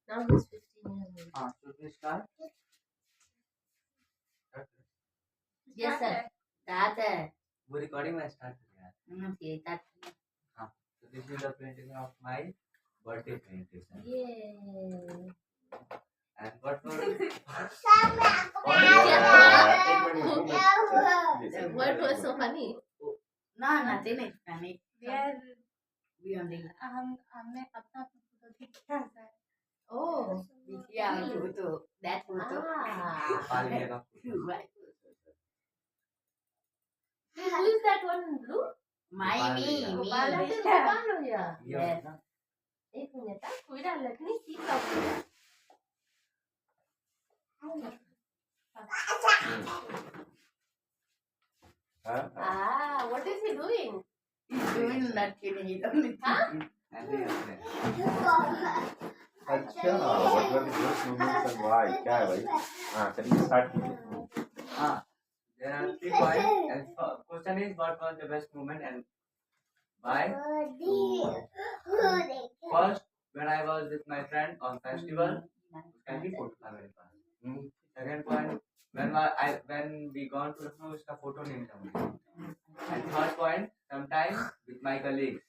Now he's 15 years old. should we start? Yes, sir. That. वो recording में start हो गया. Okay, that. हाँ. So this is the presentation of my birthday presentation. Yeah. And what was What was so funny? No, nothing is funny. We only. हमने अपना photo खींचा है. Oh. Yeah, photo. That photo. पाली का Right. Who is that one in blue? My me. Gopal, that is Me. Gopal here. Yes. एक minute हाँ, कोयरा let me see properly. What is he doing? He's doing nothing. He's only thinking. अच्छा what were the worst moments and why क्या है भाई हाँ चलिए start कीजिए हाँ. There are 3 points. And question is what was the best moment and why? First, when I was with my friend on festival, उसका भी photo था मेरे पास. Second point, when we gone to Lucknow, उसका photo नहीं मिला मुझे. And third point, sometime with my colleagues.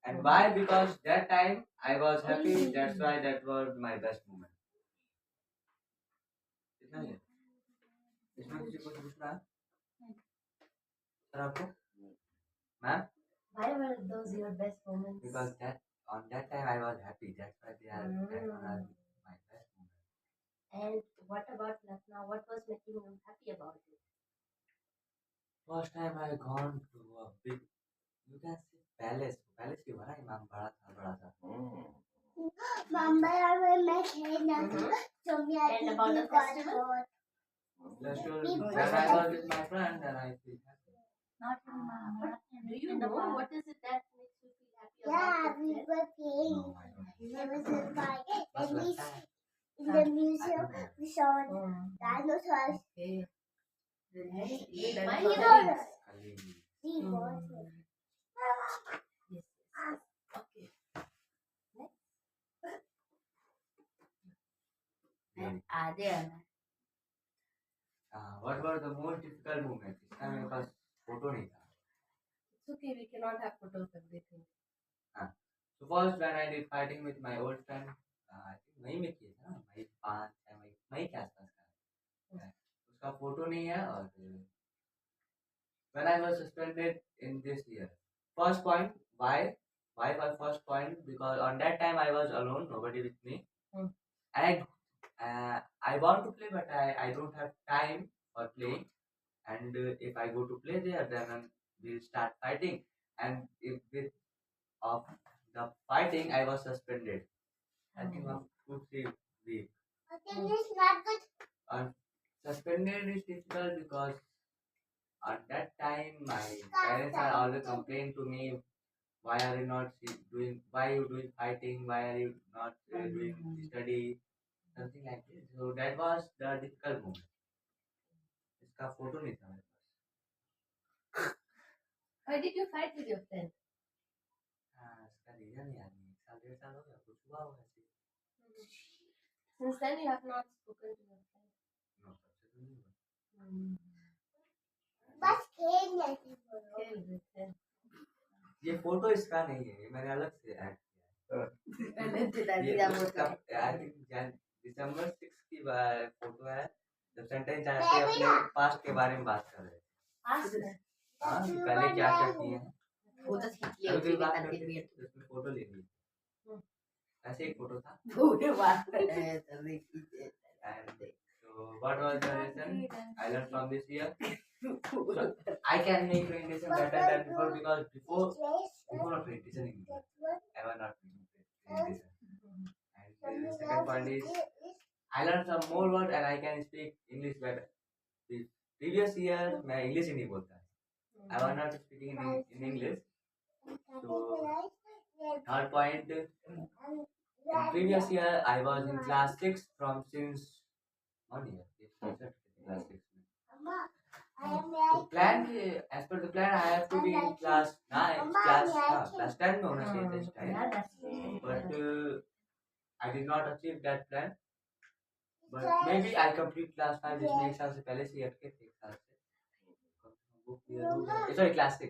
And why? Because that time I was happy. That's why that was my best moment. इतना ही है. इसमें किसी को पूछना है? सर आपको? Ma'am? Why were those your best moments? Because on that time I was happy. That's why they are my best moment. And what about Lucknow? What was making you happy about it? First time I gone to a big, you can say palace. Palace की बड़ा इमाम बड़ा था. Mama, I will make it. And about the festival? When I was with my friend, then I feel happy. Not in Mama. Do you know what is it that makes you feel happy Yeah, about we it? were playing. No, I don't. There was a fight. What's And we, that? in the museum, we saw dinosaurs. Okay. My Dinosaurs. hero. Kali. We watched it. Yes. Okay. Yeah. There. What were the most difficult moments? इस time मेरे पास photo नहीं था. It's okay, we cannot have photos of everything. So first when I did fighting with my old friend, I think मई में किया था ना, मई 5 मई के आसपास का. उसका photo नहीं है और when I was suspended in this year. First point, why my first point? Because on that time I was alone, nobody with me. And I want to play, but I don't have time for playing. And if I go to play there, then we'll start fighting. And if with of the fighting, I was suspended. I think 2-3 weeks. I think it's not good. And suspended is difficult because at that time my parents are always complaining to me, why are you not doing, why are you doing fighting, why are you not doing study, something like this. So that was the difficult moment. इसका photo नहीं था मेरे पास. Why did you fight with your friend? इसका reason याद नहीं. 1.5 साल हो गया, कुछ हुआ होगा ऐसे. Since then you have not spoken to your friend. No, तब से तो नहीं हुआ. बस खेलने की बोलो. खेल रहे थे. ये फोटो इसका नहीं है, ये मैंने अलग से ऐड किया है. ये उसका I think दिसंबर 6 की फोटो है, जब सेंटेंस आके अपने पास्ट के बारे में बात कर रहे थे. हाँ, कि पहले क्या क्या किए हैं. Photo खींच लिया अभी उसी के बात साथ करते भी. थे, उसमें फोटो ले ली. ऐसे एक फोटो था. पूरे बात तभी खींचे. And so what was the lesson I learned from this year? So I can make presentation better than before, because before not presentation in English. I was not making presentation. And the second point is I learned some more words and I can speak English better. The previous year मैं English ही नहीं बोलता. I was not speaking in English. So third point, in previous year I was in class 6 since 1 year. Class 6. So plan, as per the plan, I have to be in class 9, class 10 में होना चाहिए this time. But I did not achieve that plan, but maybe I complete class 5 जिसमें एक साल से पहले से ही अटके थे एक साल से वो clear हो गया sorry class 6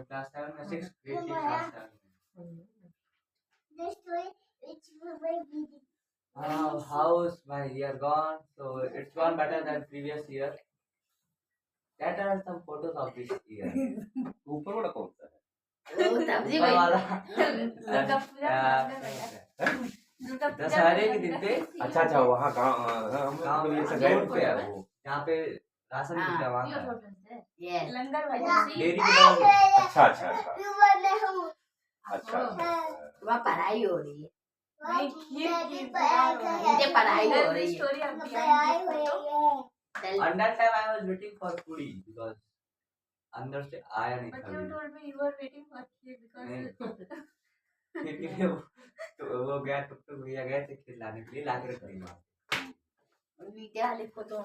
class 7 में 6 grade 6 class 7 में The story which we were reading. how's my year gone? So it's gone better than previous year. That are some photos of this year. ऊपर वाला कौन सा है? वो सब्जी ऊपर वाला दुर्गा पूजा दशहरे के दिन पे अच्छा अच्छा वहाँ गाँव गाँव में ऐसा रोड गए पे है वो जहाँ पे राशन मिलता है वहाँ ये का। फोटोज है यस लंगर वाला डेयरी के पास अच्छा अच्छा अच्छा You were the who? अच्छा अच्छा वहाँ पढ़ाई हो रही है What? मुझे पढ़ाई हो रही है स्टोरी ऑफ पढ़ाई हुई है On that time I was waiting for Puri because अंदर से आया नहीं But था you video. told me you were waiting for kid because नहीं। फिर के लिए वो गया टुकटुक भैया गए थे खीर लाने के लिए ला के रख दी वहाँ। नीचे वाली फोटो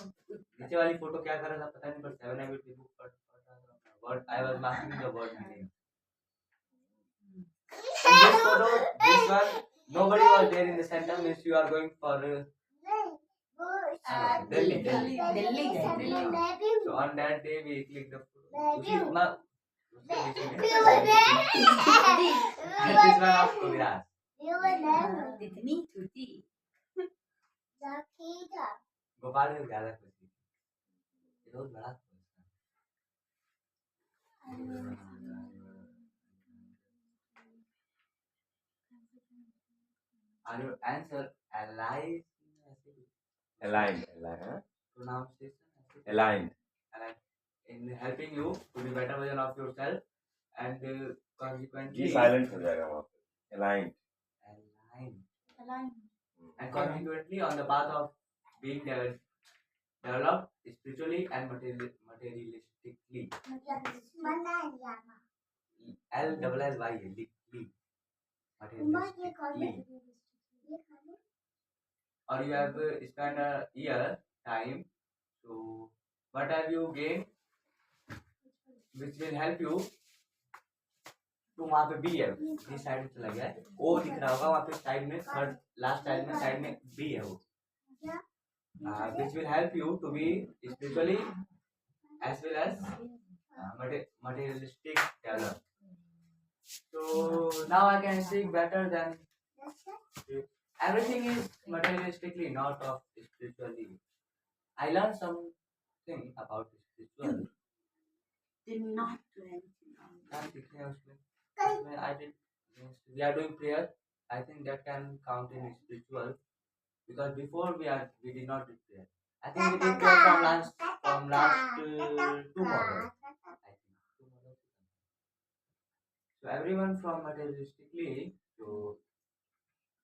नीचे वाली फोटो क्या कर रहा था पता नहीं पर 7 I will book पर word I was marking the word meaning. In this photo, this one, nobody was there in the center. Means you are going for Delhi. Delhi गए So on that day we clicked the photo. उसी उसके बीच You में were there. this one of Kubiras. You were there. इतनी छोटी Lucky था. गोपाल में ज्यादा खुशी थी। ये बहुत बड़ा था। Are your answer aligned? aligned हाँ Pronunciation aligned aligned in helping you to be better version of yourself and consequently ये silent हो जाएगा वहाँ पे aligned aligned and consequently on the path of being developed spiritually and materialistically. L double L Y materialistically. Or you have spent a year time. So what have you gained, which will help you? तो वहाँ पे B है इस side में चला गया है ओ दिख रहा होगा वहाँ पे साइड में थर्ड लास्ट साइड में बी है वो which will help you to be spiritually as well as materialistic developed. So now I can speak better than everything is materialistically not of spiritually. I learned something about spiritual. did not do anything. I did. We are doing prayer. I think that can count in spiritual because before we did not do prayer. I think we did prayer from last 2 models. I think 2 models. So everyone from materialistically. So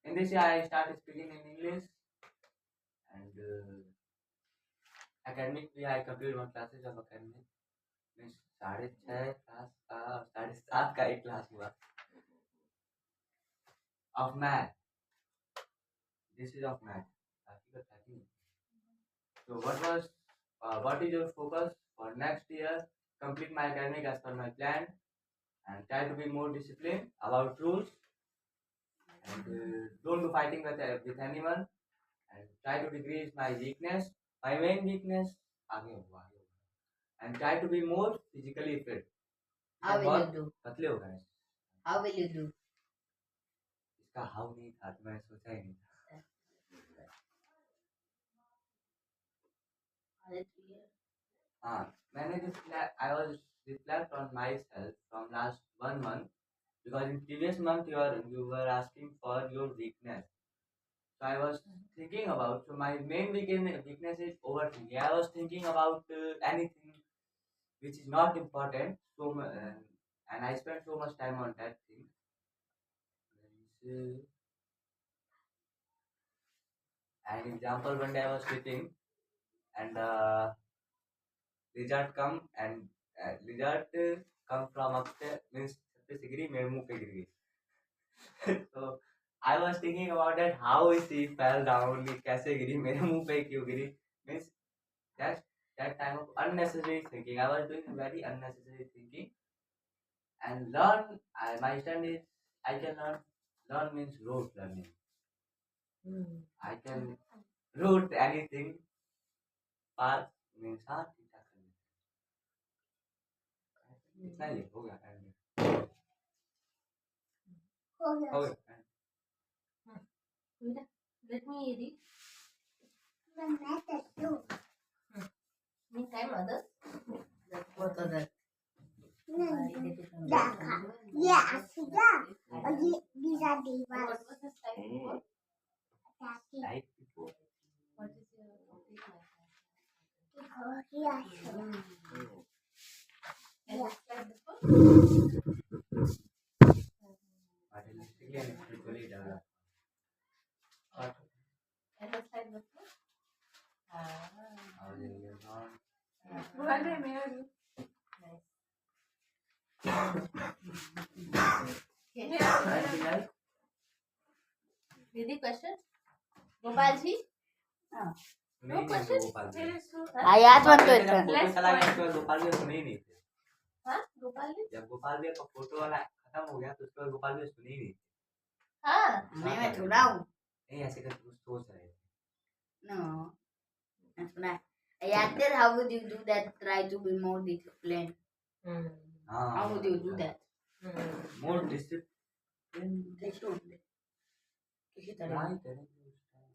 in this year I started speaking in English and academically I completed 1 classes of academic. Means 6.5 class का 7.5 का एक class हुआ of math. This is of math. So what is your focus for next year? Complete my academic as per my plan and try to be more disciplined about rules and don't do fighting with anyone and try to decrease my weakness. My main weakness आगे हुआ and try to be more physically fit. How will you do? पतले हो गए How will you do? इसका how नहीं था तो मैंने सोचा ही नहीं हाँ मैंने I was reflect on myself from last 1 month because in previous month you were asking for your weakness. So I was thinking about so my main weakness is overthinking. I was thinking about anything which is not important so and I spent so much time on that thing. An example one day I was sleeping and lizard come and lizard come from upstairs means गिरी मेरे मुंह पे गिर गई so I was thinking about that how she fell down कैसे गिरी मेरे मुंह पे क्यों गिरी means that time of unnecessary thinking I was doing very unnecessary thinking and learn my stand is I can learn means rote learning I can root anything. Pass means हाँ ठीक ठाक करने। इतना ही हो गया end में। हो गया हो गया end। Let me read. मैं तू Meantime, others. Both of them. देखा ये आसिया और ये बीजा दीवार What was this type for? ताकि Like before. What is your complete life? देखो ये आसिया And this type before? Artistically and spiritually developed. But And this type before? our years on. Anything else? Didi question? Gopal ji? नहीं नहीं गोपाल जी। याद मत जब कर photo चला गया तो गोपाल जी सुने ही नहीं थे। हाँ गोपाल जी? जब गोपाल जी का फोटो वाला खत्म हो गया तो उसके बाद गोपाल जी सुने ही नहीं थे। हाँ मैं थोड़ा हूँ नहीं ऐसे करके कुछ सोच रहे थे। no मैं सुना I acted how would you do that try to be more disciplined हाँ how would you do that more discipline they should किसी तरह why करेंगे उस time?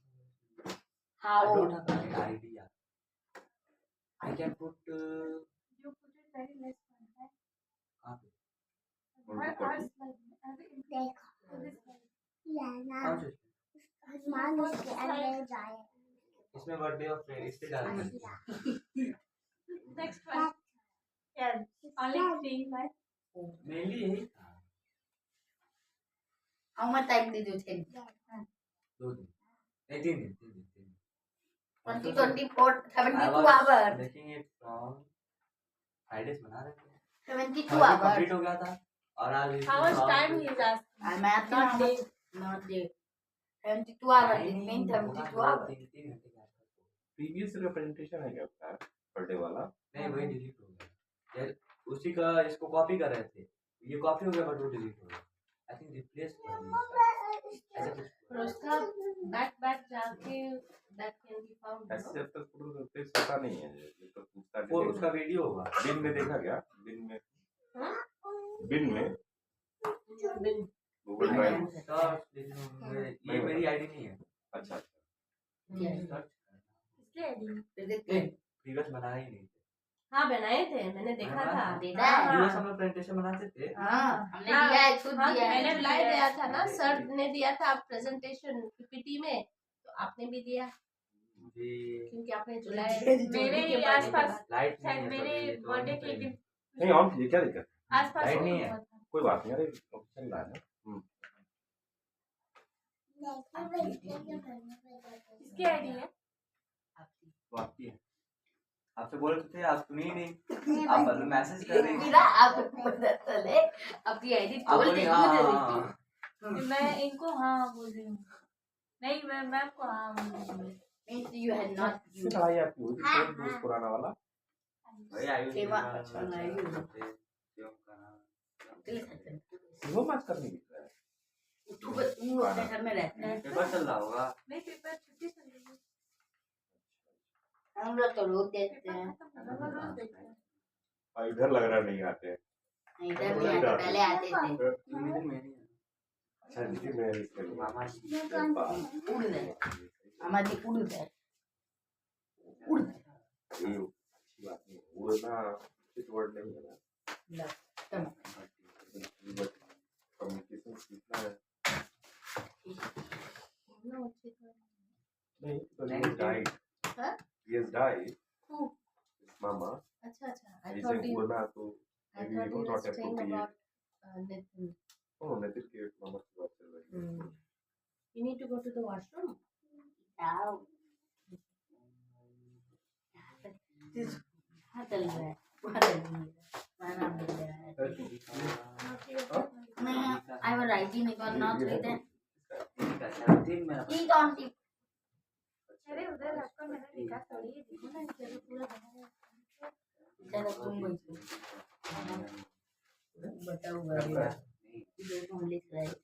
I how don't have any idea. I can put You put it very less one time. कहाँ पे? देखो ये ना कौन से? हनुमान उसके अंदर जाए इसमें बर्थडे और फ्रेंड इससे डालना है। Next one. Yeah. Only 3 like. Mainly यही था। how much time did you take 2 दिन नहीं 3 दिन 3 दिन 24 I 72 was hours making it from Fridays बना रहे थे 72 Friday hours complete हो गया था और आज How much time he is asking? I'm at not day 72 hours it means 72 hours 3 घंटे के आसपास प्रीवियस रिप्रेजेंटेशन है क्या उसका बर्थडे वाला नहीं वही डिलीट हो गया यार उसी का इसको कॉपी कर रहे थे ये कॉपी हो गया बट वो डिलीट हो गया आई थिंक रिप्लेस कर दिया ऐसा कुछ और उसका back जाके that can be found. ऐसे जब तक फोटो रिप्लेस होता नहीं है जब तक पूछता वो उसका वीडियो होगा बिन में देखा क्या बिन में गूगल ड्राइव सर्च ये मेरी आईडी नहीं है अच्छा सर्च प्रीवियस बनाया ही नहीं थे हाँ बनाए थे मैंने देखा था देखा है? प्रीवियस हम लोग प्रेजेंटेशन बनाते थे हाँ हमने दिया है खुद हाँ, दिया है मैंने रिप्लाई दिया था ना सर ने दिया था प्रेजेंटेशन पीपीटी में तो आपने भी दिया मुझे क्योंकि आपने जुलाई मेरे के आसपास लाइट शायद मेरे बर्थडे के दिन नहीं ऑन कीजिए क्या दिक्कत आसपास लाइट नहीं है कोई बात नहीं अरे चल रहा है ना किसकी आईडी है वो आपकी है आपसे बोल रहे थे आप सुनी ही नहीं आप मैसेज कर रही थी मेरा आपको पता चले आपकी आईडी आप बोल बोली दे हाँ मुझे हाँ, हाँ। मैं इनको हाँ बोल रही हूँ नहीं मैं मैम को हाँ बोल रही हूँ means you had not किससे लड़ाई आपकी हुई थी कोई दोस्त पुराना वाला वही आयु सेवा अच्छा वो बात करने की है तू अपने घर में रहता है पेपर चल रहा होगा नहीं पेपर छुट्टी चल रही है हम लोग तो रोज देखते हैं खत्म होगा, मैं रोज देखती हूँ और इधर लग रहा नहीं आते इधर भी आते पहले आते थे अच्छा जी मैं इसके लिए मामा जी उड़ गए हमारी उड़ गए उड़ गए ये अच्छी बात नहीं उड़ना उचित वर्ड नहीं है ना बट कम्युनिकेशन सीखना है नहीं तो he died हाँ? he has died Who? his mama अच्छा अच्छा I he thought said you उड़ना तो I maybe thought you you know were not saying appropriate about Nitin. oh Nitin के मामा की बात चल रही है You need to go to the washroom. आओ हाँ चल रहा है वहाँ चल रहा है वहाँ नाम मिल रहा है मैं I was writing it was not written Eat on tip अरे उधर आपका मैंने लिखा थोड़ी है देखो ना इधर पूरा बनाया चलो तुम बोलो बताओ इधर हम लिख रहे हैं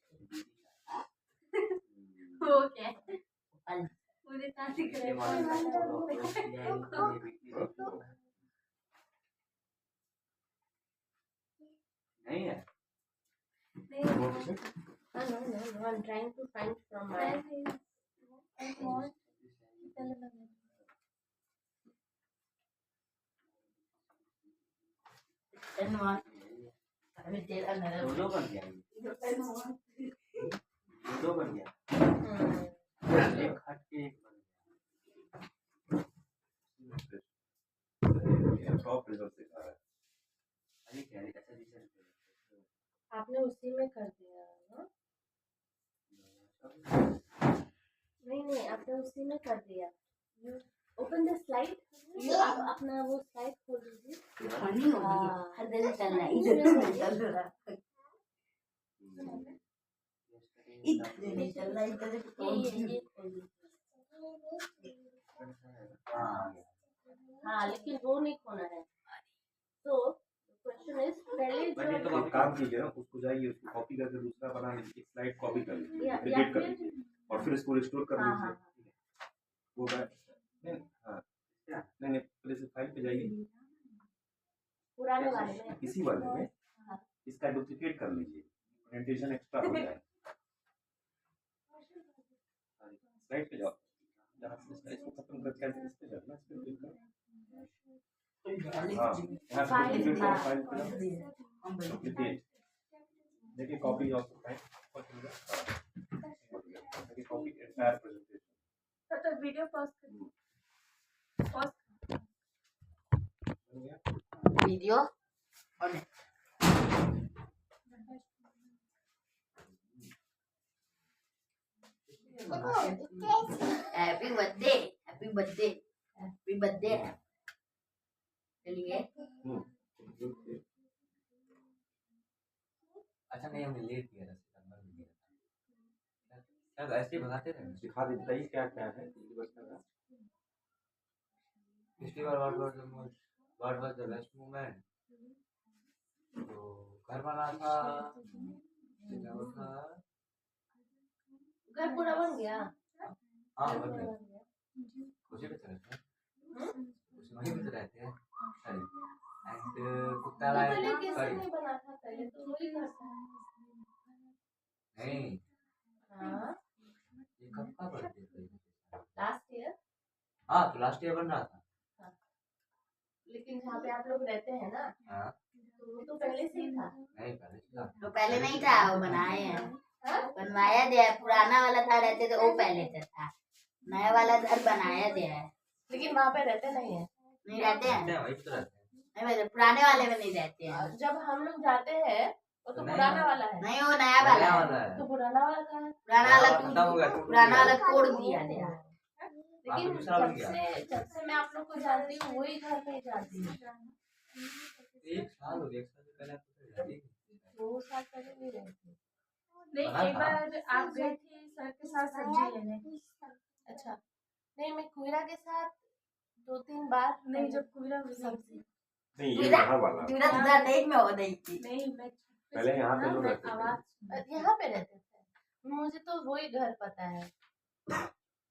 Okay. ये मॉडल का फोटो अपलोड किया है, ये वीडियो नहीं है। No, I'm trying to find from my. And one. I will tell another दो बन गया ये। दो बन गया। एक हट के एक बन ये टॉप रिजल्ट दिखा रहा है। गया। अरे क्या है, अच्छा रिजल्ट आपने उसी में कर दिया ना? नहीं आपने उसी में कर दिया। Open the slide. आप अपना वो स्लाइड खोल लीजिए। funny हो गई हर दिन चल रहा है इधर नहीं चल रहा इधर नहीं चल रहा इधर ये खोल लीजिए। हाँ लेकिन वो नहीं खोना है। तो क्वेश्चन इज पहले मैंने जो तो आप काम कीजिए ना, उसको जाइए, उसको कॉपी करके दूसरा बना लीजिए, एक स्लाइड कॉपी कर लीजिए, या डिलीट कर फिर लीजिए और फिर इसको रिस्टोर कर हाँ लीजिए। वो नहीं हाँ नहीं फिर इसे फाइल पे जाइए, पुराने वाले में इसी वाले में इसका डुप्लीकेट कर लीजिए, प्रेजेंटेशन एक्स्ट्रा हो जाए। स्लाइड पे जाओ, जहाँ से स्लाइड को खत्म करके इस पे जाना, इस पे क्लिक करो। हाँ यहाँ से डुप्लीकेट करो, फाइल पे जाओ, डुप्लीकेट देखिए कॉपी ऑल्सो फाइल, देखिए कॉपी एंटायर प्रेजेंटेशन तो वीडियो पॉज कर पॉज बन गया। वीडियो और happy birthday happy birthday happy birthday चलिए अच्छा नहीं हमने लेट किया था, सितंबर में किया था। क्या ऐसे ही भगाते रहे। दिखा दे, बताइए क्या क्या है जल्दी बताना। पिछली बार what was the best moment, तो घर बना था, क्या वो था, घर पूरा बन गया। हाँ बन गया। उसी पे चले थे, उसी वहीं पे रहते हैं। एंड कुत्ता तो लाया पहले था, कैसे सॉरी नहीं बना था? पहले तो वही घर था। नहीं हाँ ये कब का बर्थडे था? Last year. हाँ तो लास्ट ईयर बन रहा था। लेकिन जहाँ पे आप लोग रहते हैं ना, हाँ तो वो तो पहले से ही था। नहीं पहले से था। तो पहले नहीं था वो बनाए हैं हाँ? बनवाया गया है पुराना वाला था रहते तो वो पहले से था नया वाला घर बनाया गया है लेकिन वहाँ पे रहते नहीं है। नहीं रहते हैं नहीं वहीं पे तो रहते हैं। नहीं मतलब पुराने वाले में नहीं रहते हैं जब हम लोग जाते हैं वो तो नहीं, पुराना वाला है। नहीं वो नया वाला नया है वाला है। तो पुराना वाला कहाँ है? पुराना वाला खत्म हो गया, टूट पुराना गया। वाला तोड़ दिया गया लेकिन दूसरा बन जब से मैं आप लोग को जानती हूँ वही घर पे ही जानती हूँ। एक साल हो गया, एक साल से पहले आपको तो रहती थी। 2 साल पहले नहीं रहती। नहीं बना एक था। बार आप गए थे सर के साथ सब्जी लेने अच्छा नहीं मैं कुइरा के साथ 2-3 बार नहीं जब पूरा सब्जी नहीं ये यहाँ वाला पूरा पूरा देख में हो रही थी नहीं मैं पहले यहाँ पे लोग मैं रहते थे। आवाज यहाँ पे रहते थे। मुझे तो वही घर पता है।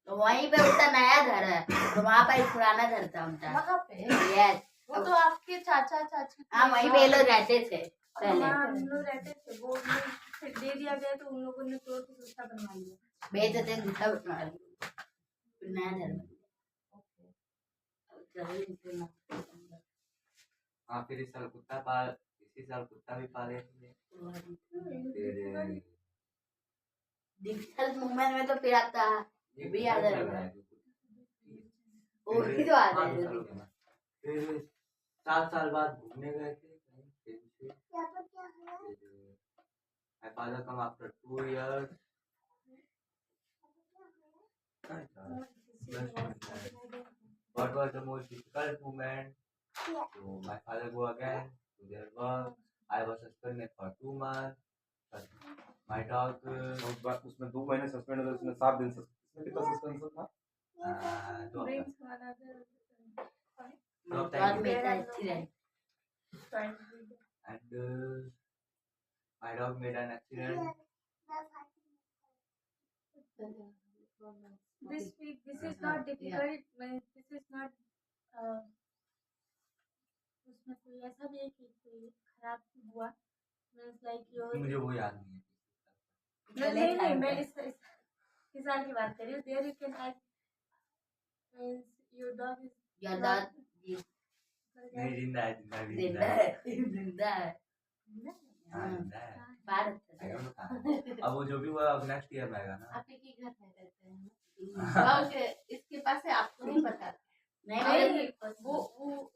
तो वहीं पे उसका नया घर है तो वहाँ पर एक पुराना घर था उनका वहाँ पे यस वो तो आपके चाचा चाची हाँ वहीं पे ये लोग रहते थे पहले वहाँ हम लोग रहते थे वो फिर दे दिया गया तो उन लोगों ने तोड़ के दूसरा बनवा लिया बेच थे दूसरा बनवा लिया फिर नया घर बन गया हाँ फिर इसी साल कुत्ता भी पाले थे। फिर डिजिटल मूवमेंट में तो फिर आपका ये भी याद है चल रहा है। वो भी तो आ हाँ, जाए दूसरा हो गया। फिर 7 साल बाद घूमने गए थे कहीं ट्रेन से। फिर my father come after 2 years. What was the most difficult moment? So my father go again to their work. I was suspended for 2 months. But my dog उसमें 2 महीने सस्पेंड हो गए, उसमें 7 दिन इसमें कितना सस्पेंशन था? 2 ड्रिंक्स वाला बाद में इतना accident and my dog made an accident. This week, this is not difficult. This is not. उसमें कोई ऐसा भी है कि कोई खराब हुआ मीन्स लाइक योर मुझे वो याद नहीं है। नहीं नहीं मैं इस साल की बात कर रही हूँ there you can add means your dog is Your dog is नहीं, जिंदा है, जिंदा है, जिंदा है, जिंदा है। हाँ, जिंदा है। भारत I don't know कहाँ है। अब वो जो भी हुआ अब नेक्स्ट ईयर में आएगा ना। आप एक ही घर में रहते हैं ना? ओके, इसके पास है, आपको नहीं पता। नहीं वो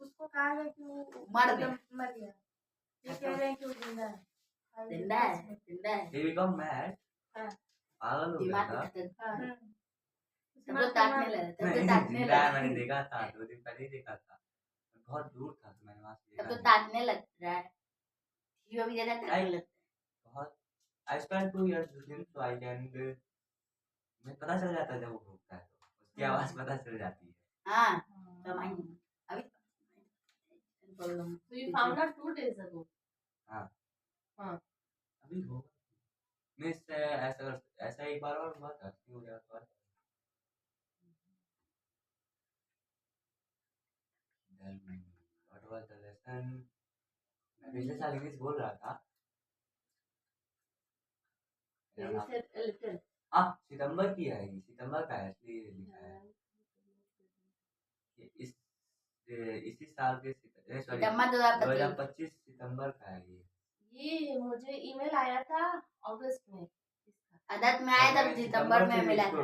उसको कहा गया कि वो मर गया। मर गया ये कह रहे हैं कि वो जिंदा है जिंदा है, जिंदा है। He become mad। हाँ। पागल हो गया दिमाग था। तब तो ताकने लगा, तब तो नहीं, ताकने जिंदा है, लगा, मैंने देखा था 2 दिन पहले ही देखा था। बहुत दूर था तो मैंने वहाँ से तब देखा तो नहीं। ताकने लग रहा है। जीवा भी ज्यादा ताकने लगता बहुत I spent 2 years with him so I can मुझे पता चल जाता है जब वो भूखता है तो उसकी आवाज पता चल जाती है। है। हाँ, समझ अभी problem. So you found out 2 days ago. अभी हो मिस ऐसा ऐसा एक बार और हुआ था क्यों हो गया था। Then what was the lesson? मैं पिछले साल इंग्लिश बोल रहा था। You said a little. हाँ, सितंबर की है, सितंबर का है इसलिए लिखा है कि इसी साल के सॉरी सितंबर 2025। 2025 सितंबर का है ये। ये मुझे ईमेल आया था अगस्त में इसका। अदत में आया तब सितंबर में मिला था।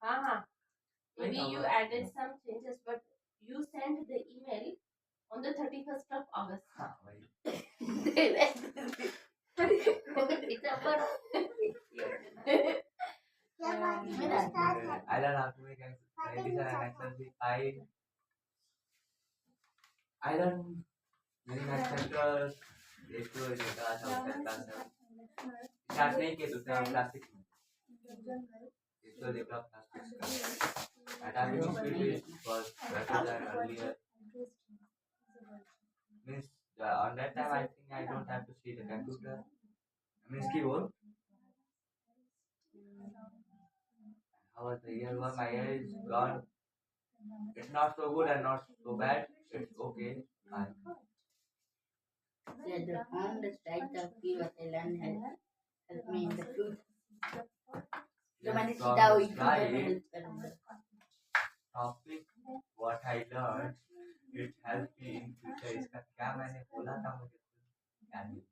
हाँ हाँ नहीं maybe you होगा। added some changes but you sent the email on the 31st of August. हाँ वही। सितंबर I don't have to make any access with I don't मेरी मैथ सेंटर एक तो देखा था क्लास स्टार्ट नहीं किया तो क्लास 6 में एक तो देखा क्लास 6 का typing speed was better than earlier means on that time I think I don't have to see the computer means keyboard. How was the year? Well, my year is gone. It's not so good and not so bad. It's okay. Fine. Yeah, the home the strike the feel what I learned help me in the future. जो मैंने सीधा हुई थी Topic what I learned it helped me in future. इसका क्या मैंने बोला था मुझे याद नहीं.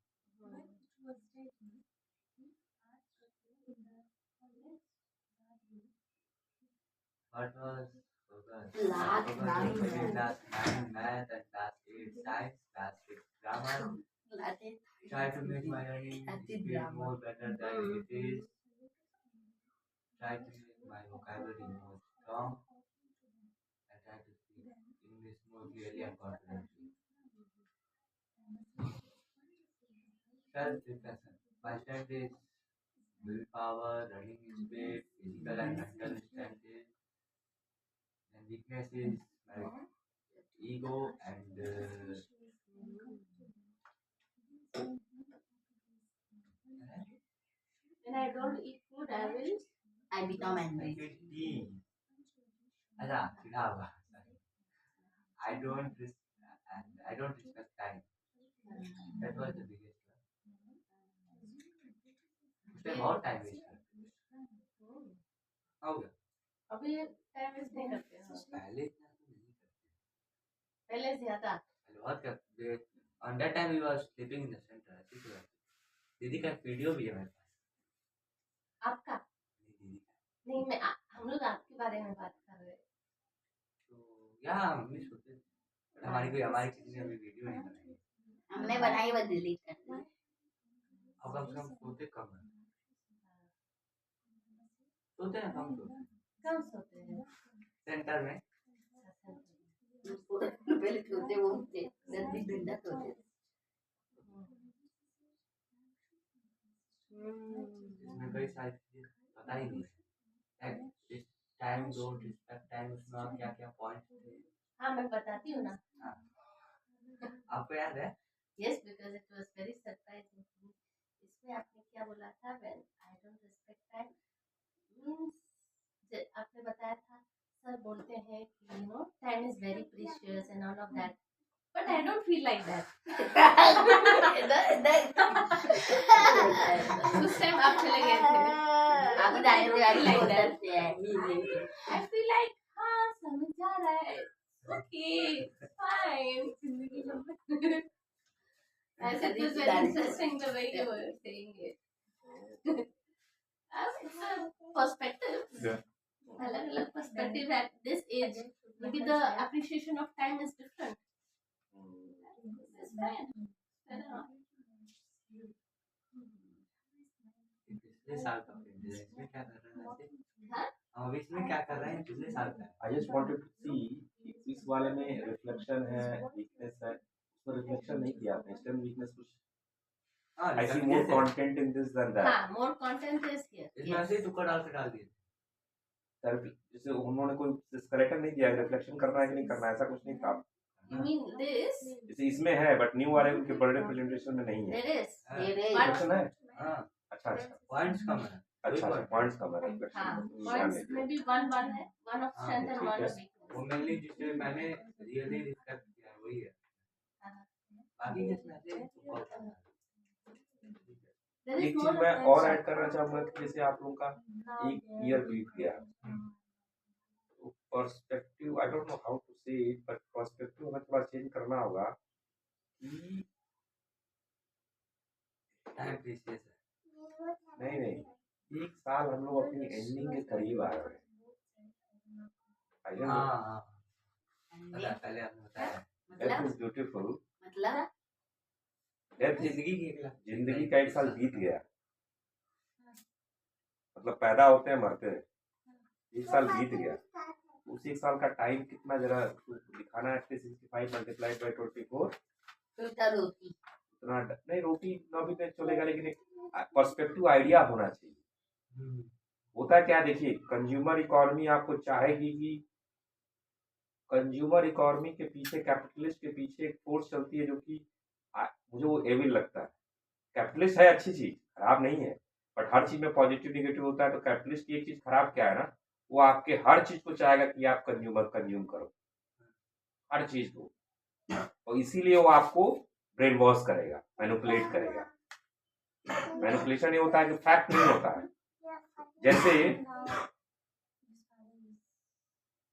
What was Class 9 class 9 math and class 8 science, class 6 grammar. Try to make my learning speed more better than it is. Try to make my vocabulary more strong. I try to speak English more clearly and confidently. Self-reflection. My strength is willpower, running speed, physical and mental strength is. And weakness is my ego and When I don't eat food, I become angry. अच्छा सीधा हुआ I don't respect time. That was the biggest one. उसमें बहुत time waste करते हो गया अभी time waste नहीं करते हैं। पहले इतना तो नहीं करते पहले ज्यादा पहले बहुत करते on that time we were sleeping in the center ऐसी तो बात है। दीदी का वीडियो भी है मेरे पास आपका दीदी का नहीं मैं हम लोग आपके बारे में बात कर रहे हैं। तो या हम भी सोचे हमारी किसी ने अभी वीडियो नहीं बनाई हमने बनाई वो डिलीट कर दी। अब कम से कम सोते कम है सोते हैं कम सोते कम सोते हैं सेंटर में पहले सोते वो थे 10 घंटा सोते इसमें कई सारी चीजें पता ही नहीं है टाइम डोंट रिस्पेक्ट टाइम उसमें क्या क्या पॉइंट थे हाँ मैं बताती हूँ ना। आपको याद है Yes, because it was very surprising to me. इसमें आपने क्या बोला था? When I don't respect time, आपने बताया था सर बोलते हैं कि time is very precious and all of that, but I don't feel like that. उस टाइम आप चले गए थे, aku dah ada like like that. that. I feel like हाँ समझ जा रहा है, okay fine, जिंदगी लंबी। As it was very interesting the way you were saying it. It's a perspective. Yeah. अलग-अलग perspective at this age. Maybe the appreciation of time is different. It's fine. Fair enough. पिछले साल का friend है, इसमें क्या कर रहा है वैसे? हाँ? अब इसमें क्या कर रहे हैं पिछले साल का? I just wanted to see इस वाले में रिफ्लेक्शन है, वीकनेस है, उसमें रिफ्लेक्शन नहीं किया आपने, स्ट्रेंथ वीकनेस कुछ। हाँ, I see more content in this than that. हाँ, more content is here. इसमें ऐसे ही टुकड़ा डाल दिए। जैसे उन्होंने कोई स्केलेटन नहीं दिया, रिफ्लेक्शन करना है कि नहीं करना है, ऐसा कुछ नहीं था। You mean this? जैसे इसमें है, बट न्यू वाले उनके बर्थडे प्रेजेंटेशन में नहीं है। There is. रिफ्लेक्शन है? हाँ, अच्छा अच्छा पॉइंट्स कम है। अच्छा, पॉइंट्स कम है, हाँ, रिफ्लेक्शन points में भी one है, one of हाँ, strength and ठीक one है। of weakness. वो मेनली जिससे मैंने रियली रिफ्लेक्ट किया है वही है। बाकी जिसमें ऐसे टुकड़ा होता है। There is एक more चीज मैं of और that. ऐड करना चाहूंगा कि जैसे आप लोगों का एक ईयर बीत गया, perspective I don't know how to say it, but perspective हमें थोड़ा चेंज करना होगा कि टाइम प्रीशियस है। नहीं, एक साल हम लोग अपनी एंडिंग के करीब आ रहे हैं। आई डोंट नो, हाँ, पहले आपने बताया। डेथ इज ब्यूटीफुल, मतलब डेथ जिंदगी का एक साल बीत गया, मतलब पैदा होते हैं मरते हैं, एक साल बीत गया। उस एक साल का टाइम कितना जरा दिखाना है, 365 मल्टीप्लाइड बाई 24, तो रोटी उतना नहीं, रोटी ना भी तो चलेगा, लेकिन एक पर्सपेक्टिव आइडिया होना चाहिए। होता क्या, देखिए कंज्यूमर इकोनॉमी आपको चाहेगी कि कंज्यूमर इकोनॉमी के पीछे, कैपिटलिस्ट के पीछे एक फोर्स चलती है जो कि मुझे वो एविल लगता है। कैपिटलिस्ट है अच्छी चीज, खराब नहीं है, बट हर चीज में पॉजिटिव निगेटिव होता है। तो कैपिटलिस्ट की एक चीज खराब क्या है ना, वो आपके हर चीज को चाहेगा कि आप कंज्यूम करो हर चीज को, और इसीलिए वो आपको ब्रेन वॉश करेगा, मैनिपुलेट करेगा। मैनिपुलेशन ये होता है कि फैक्ट नहीं होता है। जैसे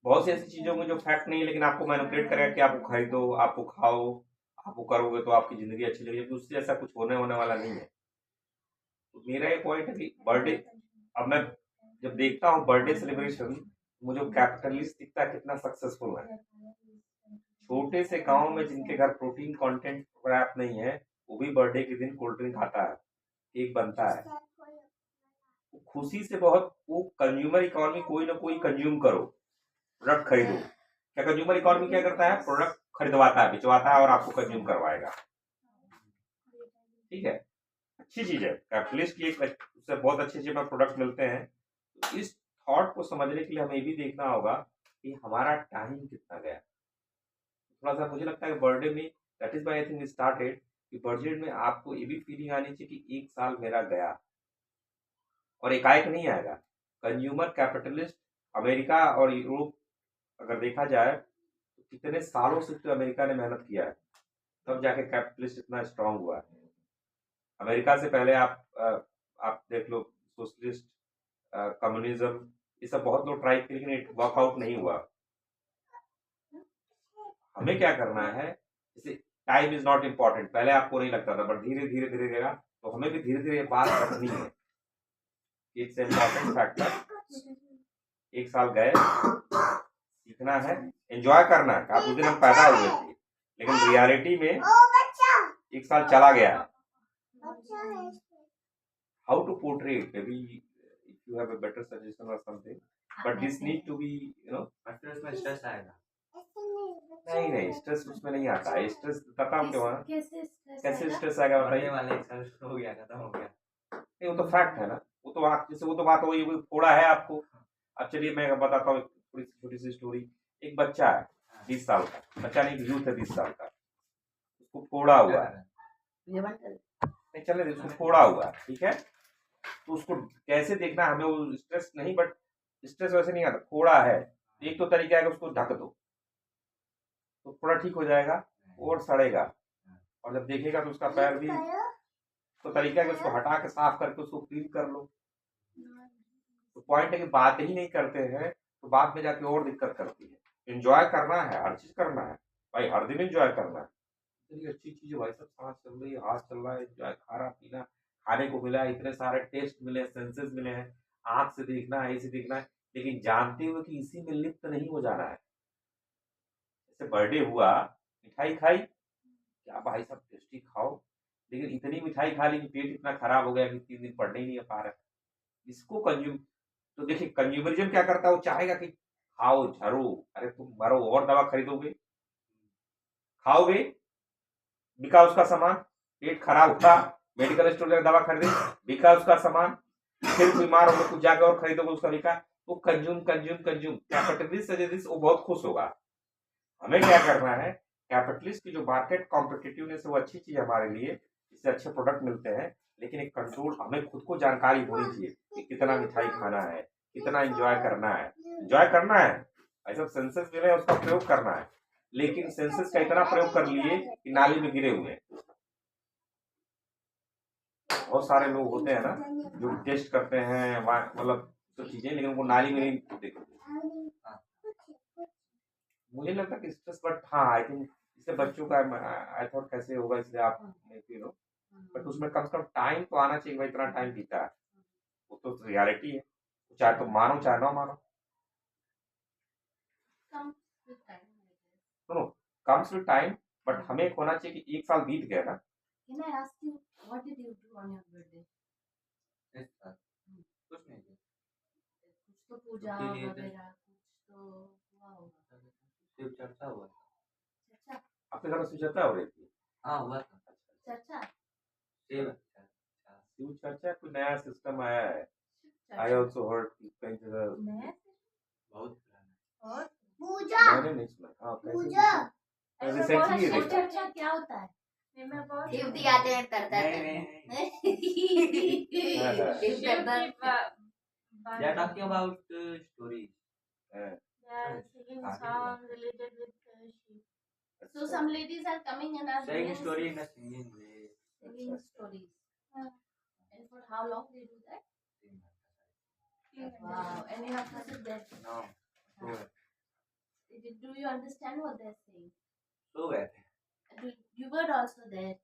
बहुत सी ऐसी चीजों में जो फैक्ट नहीं है, लेकिन आपको मैनिपुलेट करेगा कि आपको खरीदो, आपको खाओ, आपको करोगे तो आपकी जिंदगी अच्छी लगेगी, उससे ऐसा कुछ होने वाला नहीं है। तो मेरा ये पॉइंट है कि बर्थडे, अब मैं जब देखता हूँ बर्थडे सेलिब्रेशन, मुझे कैपिटलिस्ट दिखता है कितना सक्सेसफुल है। छोटे से गांव में जिनके घर प्रोटीन कंटेंट पर्याप्त नहीं है, वो भी बर्थडे के दिन कोल्ड ड्रिंक खाता है, केक बनता है, खुशी से बहुत। वो कंज्यूमर इकोनॉमी, कोई ना कोई कंज्यूम करो, प्रोडक्ट खरीदो। क्या कंज्यूमर इकोनॉमी क्या करता है, प्रोडक्ट खरीदवाता है, बिचवाता है और आपको कंज्यूम करवाएगा। ठीक है, अच्छी चीज है, कैपिटलिस्ट की एक उससे बहुत अच्छे प्रोडक्ट मिलते हैं। तो इस थॉट को समझने के लिए हमें ये भी देखना होगा कि हमारा टाइम कितना गया। थोड़ा सा मुझे लगता है कि बर्थडे में, that is why I think started, कि बर्थडे में आपको ये भी फीलिंग आनी चाहिए कि एक साल मेरा गया, और एकाएक नहीं आएगा। कंज्यूमर कैपिटलिस्ट अमेरिका और यूरोप अगर देखा जाए तो कितने सालों से तो अमेरिका ने मेहनत किया है, तब जाके कैपिटलिस्ट इतना स्ट्रांग हुआ है। अमेरिका से पहले आप देख लो, सोशलिस्ट, कम्युनिज्म, ये सब बहुत लोग ट्राई किए, लेकिन वर्कआउट नहीं हुआ। हमें क्या करना है, जैसे टाइम इज नॉट इम्पोर्टेंट, पहले आपको नहीं लगता था, बट धीरे धीरे देगा, तो हमें भी धीरे धीरे बात करनी है। It's important factor. एक साल गए, सीखना है, एंजॉय करना है। आप उस दिन हम पैदा हुए थे, लेकिन रियलिटी में एक साल चला गया। How to portray it, may be if you have a better suggestion or something, but this need to be, you know. में स्ट्रेस आएगा। नहीं, स्ट्रेस उसमें नहीं आता है। स्ट्रेस पता हम क्यों, कैसे स्ट्रेस आएगा बढ़ने बताइए। वाले एक साल हो गया, खत्म हो गया। नहीं, वो तो फैक्ट है ना, वो तो आप जैसे, वो तो बात वही फोड़ा है आपको। अब चलिए मैं बताता हूँ थोड़ी छोटी सी स्टोरी। एक बच्चा है 20 साल का, बच्चा नहीं, यूथ है 20 साल का, उसको फोड़ा हुआ है, नहीं चले, उसको फोड़ा हुआ है, ठीक है। तो उसको कैसे देखना हमें, वो स्ट्रेस नहीं, बट स्ट्रेस वैसे नहीं आता, फोड़ा है, एक तो तरीका है कि उसको ढक दो तो थोड़ा ठीक हो जाएगा, और सड़ेगा, और जब देखेगा तो उसका पैर भी, तो तरीका है कि उसको हटा के साफ करके उसको क्लीन कर लो। तो पॉइंट है कि बात ही नहीं करते हैं तो बाद में जाके और दिक्कत करती है। एंजॉय करना है, हर चीज करना है भाई, हर दिन एंजॉय करना है। इतनी अच्छी चीज है भाई, सब सांस चल रही है, हाथ चल रहा है, एंजॉय, खाना पीना, खाने को मिला, इतने सारे टेस्ट मिले, सेंसेस मिले हैं, आंख से देखना है, ऐसे देखना है, लेकिन जानते हुए कि इसी में लिप्त नहीं हो जाना है। जैसे बर्थडे हुआ, मिठाई खाई, क्या भाई सब टेस्टी खाओ, लेकिन इतनी मिठाई खा ली कि पेट इतना खराब हो गया कि 3 दिन पढ़ने ही नहीं पा रहा। इसको कंज्यूम, तो देखिए कंज्यूमरिज्म क्या करता है, वो चाहेगा कि खाओ झरो, अरे तुम मरो, और दवा खरीदोगे, खाओगे, बिका उसका सामान, पेट खराब हुआ, मेडिकल स्टोर जाकर दवा खरीदे, बिका उसका सामान, फिर बीमार होकर कुछ जाकर और खरीदोगे, उसका बिका, वो कंज्यूम कंज्यूम कंज्यूम। कैपिटलिस्ट वो बहुत खुश होगा। हमें क्या करना है, कैपिटलिस्ट की जो मार्केट कॉम्पिटिटिवनेस है वो अच्छी चीज है हमारे लिए, इससे अच्छे प्रोडक्ट मिलते हैं, लेकिन एक कंट्रोल, हमें खुद को जानकारी होनी चाहिए कि कितना मिठाई खाना है, कितना एंजॉय करना है। एंजॉय करना है, ऐसा सेंसेस मिले उसका प्रयोग करना है, लेकिन सेंसेस का इतना प्रयोग कर लिए कि नाली में गिरे हुए हैं। बहुत सारे लोग होते हैं ना जो टेस्ट करते हैं मतलब तो चीजें, लेकिन उनको नाली में नहीं देखते। मुझे लगता है कि स्ट्रेस, बट हाँ आई थिंक इससे बच्चों का, आई थॉट कैसे होगा, इसलिए आप नो, बट उसमें कम से कम टाइम तो आना चाहिए भाई, इतना टाइम बीता है, वो तो रियलिटी है, चाहे तो मानो चाहे ना मानो। सुनो, कम्स विद टाइम, बट हमें एक होना चाहिए कि 1 साल बीत गया ना। Can I ask you, what did you do on your birthday? कुछ नहीं किया। कुछ तो पूजा छुट्टी लिए थे। वगैरह कुछ तो हुआ होगा। शिव चर्चा हुआ था। चर्चा, आपके घर में शिव चर्चा हो रही थी? हाँ हुआ था। चर्चा, शिव चर्चा। शिव चर्चा कोई नया सिस्टम आया है, चर्चा। आई ऑल्सो हर्ड कहीं जगह, बहुत पुराना। और पूजा मैंने नहीं सुना। हाँ पूजा ऐसा रिसेंटली बहुत ये शिव देखा। चर्चा क्या होता है? मैं बहुत शिवजी आते हैं करता नहीं, है नहीं, हाँ, हाँ। शिव शिव करता की They are talking about stories. हाँ, singing song related with Shiv. So some ladies are coming and are Saying doing story in a singing way. singing stories. हाँ. And for how long they do that? Wow. And you have to sit there. No. So Do you understand what they're saying? so bad. You were also there.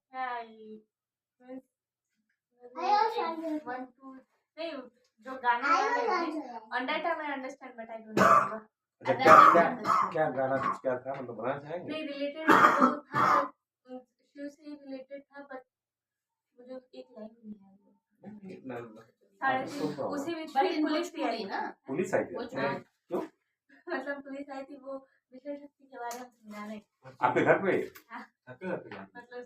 One, two, नहीं जो गाने वाले थे on that time I understand but I don't remember. अच्छा And क्या then क्या I understood. क्या गाना कुछ क्या था, मतलब बनाना चाहेंगे? नहीं related तो था शिव से related था but मुझे एक लाइन नहीं आई साढ़े तीन उसी में But in पुलिस भी आई Bhojpuri, na? पुलिस आई थी? Bhojpuri. क्यों? मतलब पुलिस आई थी वो विषय शक्ति के बारे में समझा रहे आपके घर पे? मतलब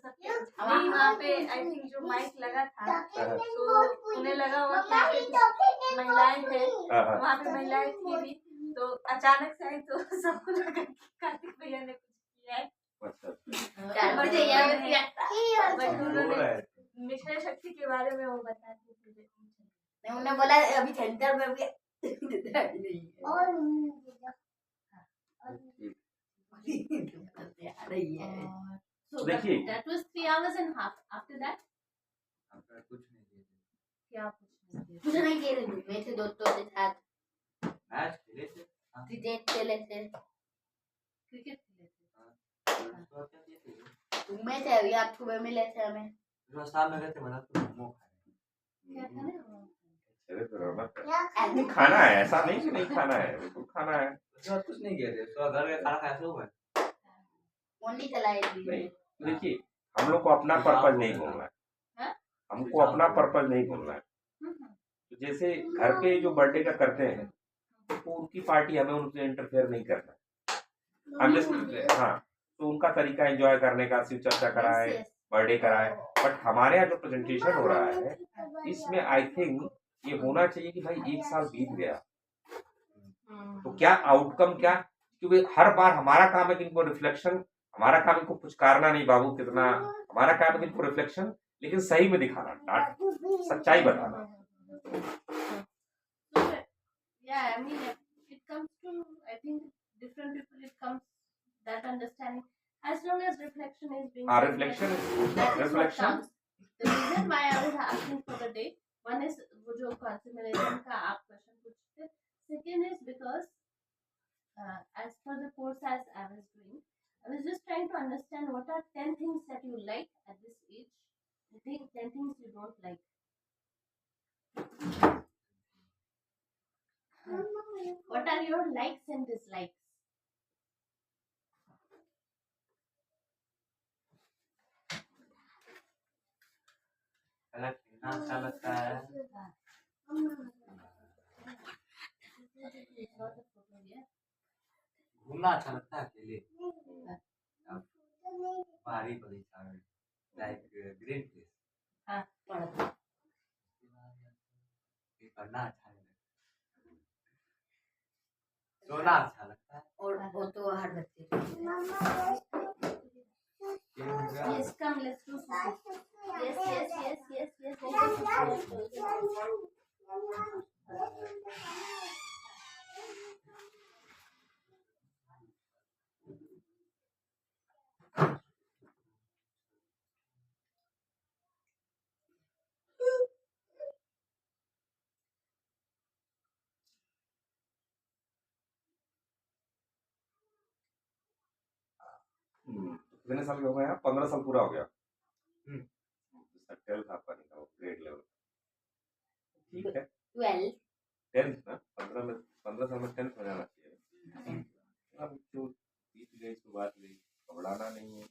सबके नहीं वहाँ पे आई थिंक जो माइक लगा था तो उन्हें लगा हुआ था कि कुछ महिलाएं हैं हाँ, हाँ। वहाँ पे महिलाएं थी भी तो अचानक से आई तो सबको लगा कि कार्तिक भैया ने कुछ किया है अच्छा, बट रो उन्होंने रहे थे। मिशन शक्ति के बारे में वो बताती थी उन्होंने बोला अभी सेंटर में भी नहीं है। और रही है So देखिए। that was 3 hours and half. After that, कुछ नहीं किए थे। क्या कुछ नहीं कुछ नहीं किए थे, घूमे थे दोस्तों के साथ, मैच खेले थे। हाँ। क्रिकेट खेले थे, क्रिकेट खेले थे। तो आप क्या किए थे? घूमे थे, अभी आप सुबह मिले थे हमें। जो शाम में गए थे मतलब तो मोमो खाए। क्या खाने हो? चले तो रौनक है। क्या नहीं खाना है, ऐसा नहीं कि नहीं खाना है, बिल्कुल खाना है। उसके बाद कुछ नहीं किए थे, तो घर में खाना खाया सो गए। फोन नहीं चलाए थे। नहीं, देखिए हम लोग को अपना पर्पज नहीं बोलना है, हमको अपना पर्पज नहीं बोलना है। तो जैसे घर पे जो बर्थडे का करते हैं तो उनकी पार्टी, हमें उनसे इंटरफेयर नहीं करना। हम जैसे हाँ, तो उनका तरीका एंजॉय करने का, शिव चर्चा कराए, Yes, yes. बर्थडे कराए, बट हमारे यहाँ जो प्रेजेंटेशन हो रहा है इसमें आई थिंक ये होना चाहिए कि भाई 1 साल बीत गया तो क्या आउटकम, क्या, क्योंकि हर बार हमारा काम है कि इनको रिफ्लेक्शन, हमारा काम इनको कुछ करना नहीं बाबू कितना, हमारा काम है कि इनको रिफ्लेक्शन लेकिन सही में दिखाना, सच्चाई बताना। So, yeah, I mean, it comes to, I think, different people, it comes that understanding. As long as reflection is being done, reflection is that is what reflection counts. The reason why I was asking for the day, one is वो जो consumerism का आप question पूछते, second is because as per the course as I was doing, I was just trying to understand what are 10 things that you like at this age, I think 10 things you don't like. What are your likes and dislikes? Colour खेलना अच्छा लगता है, घूमना अच्छा लगता है अकेले, पहाड़ी बगीचा में, लाइक ग्रीन प्लेस, पढ़ना अच्छा नहीं लगता, सोना अच्छा लगता है, और वो तो हर बच्चे को Yes, come, let's do susu. Yes. कितने साल के हो गए हैं? 15 साल पूरा हो गया। 12th आपका निकला हो, ग्रेड लेवल। ठीक है, 12 10th ना, 15 साल में 10th हो जाना चाहिए। अब जो बीत गई सो बात गई, घबराना नहीं है।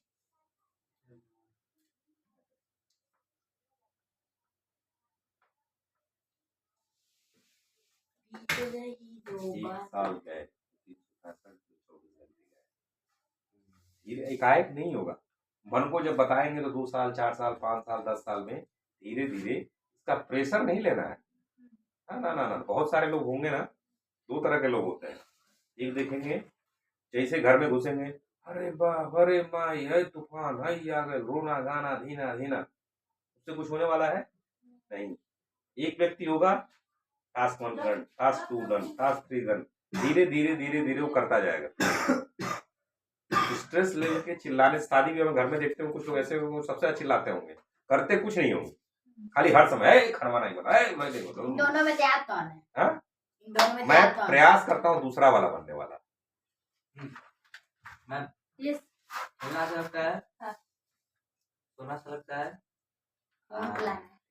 एक साल गए, एकाएक नहीं होगा। मन को जब बताएंगे तो 2 साल, 4 साल, 5 साल, 10 साल में धीरे धीरे इसका प्रेशर नहीं लेना है। ना ना ना, बहुत सारे लोग होंगे ना, 2 तरह के लोग होते हैं। एक देखेंगे जैसे घर में घुसेंगे, अरे बाप, अरे माँ, ये तूफान है, आ गए, रोना गाना धीना धीना, उससे कुछ होने वाला है नहीं। एक व्यक्ति होगा, task 1 done, task 2 done, task 3 done, धीरे धीरे धीरे धीरे वो करता जाएगा। स्ट्रेस लेके चिल्लाने, शादी भी हम घर में देखते हो, कुछ लोग ऐसे वो सबसे अच्छे चिल्लाते होंगे, करते कुछ नहीं होंगे, खाली हर समय खाना नहीं बना, मैं नहीं बना। इन दोनों में से आप कौन है? हाँ? इन दोनों में से मैं आप कौन है? प्रयास करता हूँ दूसरा वाला बनने वाला। Yes. खेलना अच्छा लगता है, हाँ। सोना अच्छा लगता है,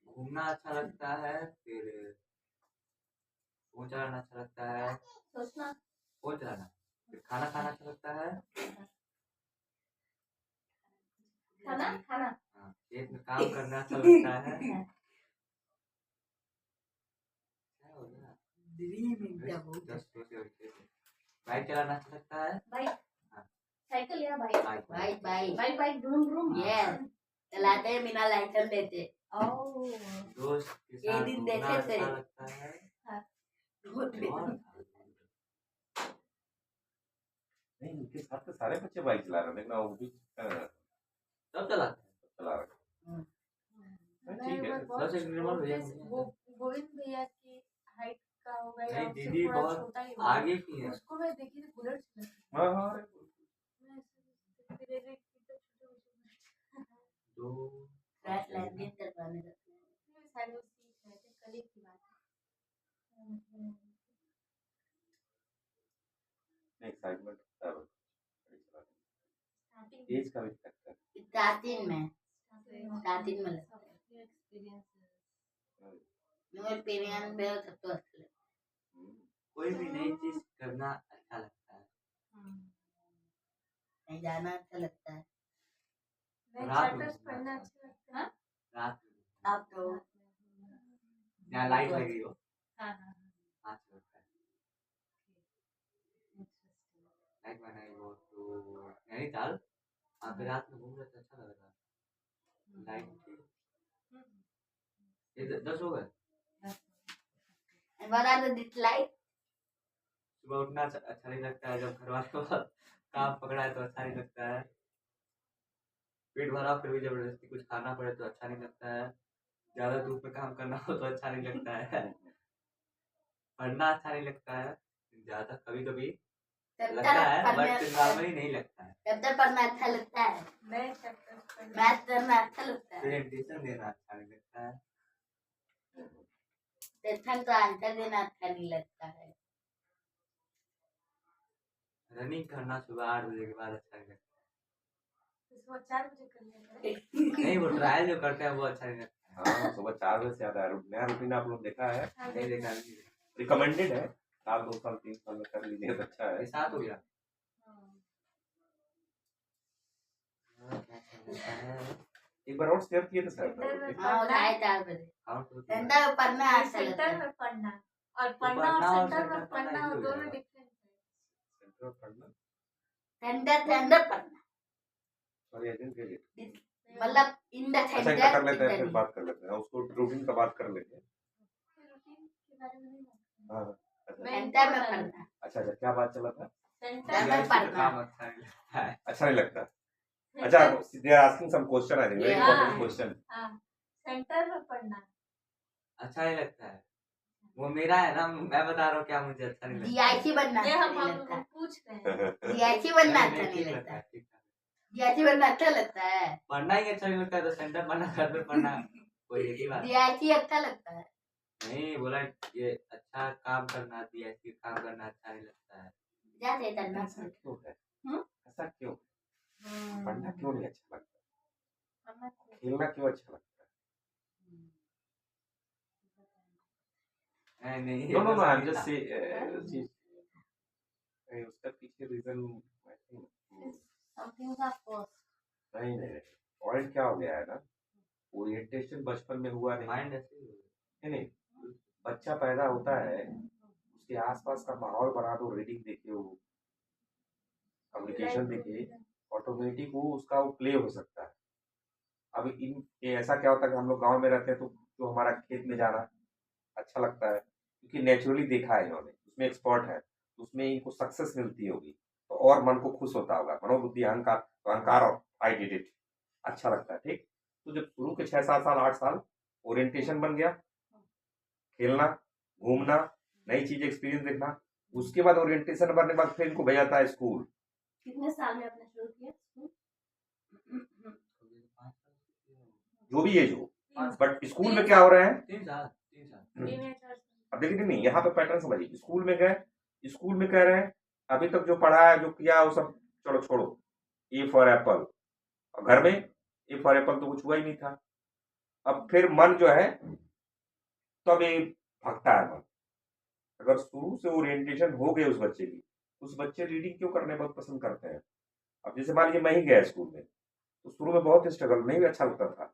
घूमना अच्छा लगता है, फिर फोन चलाना अच्छा लगता है, सोचना, फोन चलाना, फिर खाना खाना अच्छा लगता है, खाना हाँ, खेत में काम करना अच्छा लगता है, क्या हो गया? बाइक चलाना अच्छा लगता है, बाइक, हाँ। साइकिल या bike, bike Droom Droom, yes, चलाते हैं बिना लाइसेंस लेते। दोस्त के ये साथ दिन घूमना देखे थे। अच्छा लगता है, और नहीं, उनके साथ तो सारे बच्चे बाइक चला रहे हैं, देखना वो भी सब चलाते हैं, चला रहे हैं। ठीक है, सबसे निर्मल भैया वो गोविंद भैया की हाइट का होगा या नहीं, उससे दीदी थोड़ा बहुत छोटा ही होगा। आगे की है, उसको मैं देखी थी बुलेट चलाती। हाँ हाँ, मैं ऐसे धीरे धीरे छोटे दो क्रैश लैंडिंग करवाने जाते हैं। शायद वो सीख रहे थे, कल ही की बात है। एक्साइटमेंट होता है स्टार्टिंग एज का भी फैक्टर है। स्टार्टिंग में लगता है। न्यू एक्सपीरियंस में सबको अच्छा लगता है। कोई भी नई चीज करना अच्छा लगता है, कहीं जाना अच्छा लगता है। नए रात में चैप्टर्स पढ़ना अच्छा लगता है। रात में अब तो यहाँ लाइट लगी हो, अच्छा लगता है, लाइट बनाई हो तो नैनीताल आप रात में घूम रहे तो अच्छा लग रहा, लाइट ये 10 हो गए। And what are the dislikes? सुबह उठना अच्छा नहीं लगता है, जब घर वाले को काम पकड़ा है तो अच्छा नहीं लगता है, पेट भरा फिर भी जबरदस्ती कुछ खाना पड़े तो अच्छा नहीं लगता है, ज्यादा धूप में काम करना हो तो अच्छा नहीं लगता है, पढ़ना अच्छा नहीं लगता है ज्यादा, कभी कभी लगता है बट नॉर्मली नहीं लगता है। चैप्टर पढ़ना अच्छा लगता है, मैं चैप्टर पढ़ना मैथ करना अच्छा लगता है, प्रेजेंटेशन देना अच्छा नहीं लगता है, क्वेश्चन का आंसर देना अच्छा नहीं लगता है, रनिंग करना सुबह 8 बजे के बाद अच्छा नहीं लगता सुबह 4 बजे कर लेंगे। है। नहीं, वो ट्रायल जो करते हैं वो अच्छा नहीं लगता है। हाँ, सुबह 4 बजे से आता है। नया रूटीन आप लोग देखा है? नहीं देखा नहीं। रिकमेंडेड है, साल 2 साल 3 साल में कर लीजिए तो अच्छा है। ये 7 हो गया। एक बार और शेयर किए थे सर। हाँ उठाए 4 बजे, सेंटर में पढ़ना अच्छा लगता सेंटर है, में पढ़ना और पढ़ना और सेंटर में पढ़ना दोनों डिफरेंट है। सेंटर पढ़ना, सेंटर पढ़ना sorry I didn't get it. मतलब इन द अच्छा सेंटर इनका कर लेते हैं, फिर बात कर लेते हैं, उसको रूटीन का बात कर लेते हैं। रूटीन के बारे में नहीं बात हाँ अच्छा सेंटर में पढ़ना, अच्छा, क्या बात चला था? सेंटर में पढ़ना काम अच्छा नहीं लगता है। अच्छा नहीं लगता। अच्छा, they are asking some question, I think very Yeah. Important question. हाँ सेंटर में पढ़ना अच्छा नहीं लगता है, वो मेरा है ना, मैं बता रहा हूँ क्या मुझे अच्छा नहीं लगता। डीआईसी बनना ये अच्छा हम नहीं लगता, पूछ रहे हैं। डीआईसी बनना नहीं, अच्छा नहीं ठीक लगता, है, ठीक है। डीआईसी बनना अच्छा लगता है, पढ़ना ही अच्छा नहीं लगता है तो सेंटर पढ़ना, घर पे पढ़ना कोई एक ही बात है। डीआईसी अच्छा लगता है, नहीं बोला, ये अच्छा काम करना, DIC काम करना अच्छा नहीं लगता है। जाते करना ऐसा क्यों है? हम्म? ऐसा क्यों? पढ़ना क्यों नहीं अच्छा लगता? खेलना क्यों अच्छा लगता है? नहीं no no no, I am नहीं, जस्ट से उसका पीछे reason I think Something are first. नहीं नहीं, पॉइंट क्या हो गया है ना, ओरिएंटेशन बचपन में हुआ नहीं। माइंड ऐसे ही है। नहीं, बच्चा पैदा होता है, उसके आसपास का माहौल बना दो, रीडिंग देखे वो, कम्युनिकेशन देखे, ऑटोमेटिक वो उसका वो प्ले हो सकता है। अब ये ऐसा क्या होता है कि हम लोग गांव में रहते हैं तो जो हमारा खेत में जाना अच्छा लगता है, क्योंकि नेचुरली देखा है इन्होंने, उसमें एक्सपर्ट है, उसमें इनको सक्सेस मिलती होगी तो और मन को खुश होता होगा, मनोबुद्धि अहंकार, तो अहंकार और आई डिड इट अच्छा लगता है। ठीक, तो जब शुरू के 6-7 साल 8 साल ओरिएंटेशन बन गया, खेलना, घूमना, नई चीज एक्सपीरियंस देखना, उसके बाद ओरिएंटेशन बनने के बाद फिर इनको भेजा जाता है स्कूल। कितने साल में आपने शुरू किया स्कूल? जो भी एज हो, बट स्कूल में क्या हो रहा है? 3 साल। अब देखिए नहीं, यहाँ पे पैटर्न समझिए, स्कूल में गए, स्कूल में कह रहे हैं अभी तक जो पढ़ा है जो किया वो सब चलो छोड़ो, ए फॉर एप्पल, और घर में ए फॉर एप्पल तो कुछ हुआ ही नहीं था। अब फिर मन जो है तब ये भागता है मन। अगर शुरू से ओरिएंटेशन हो गए उस बच्चे की, उस बच्चे रीडिंग क्यों करने बहुत पसंद करते हैं। अब जैसे मान लीजिए मैं ही गया स्कूल में, तो शुरू में बहुत स्ट्रगल, नहीं भी अच्छा लगता था,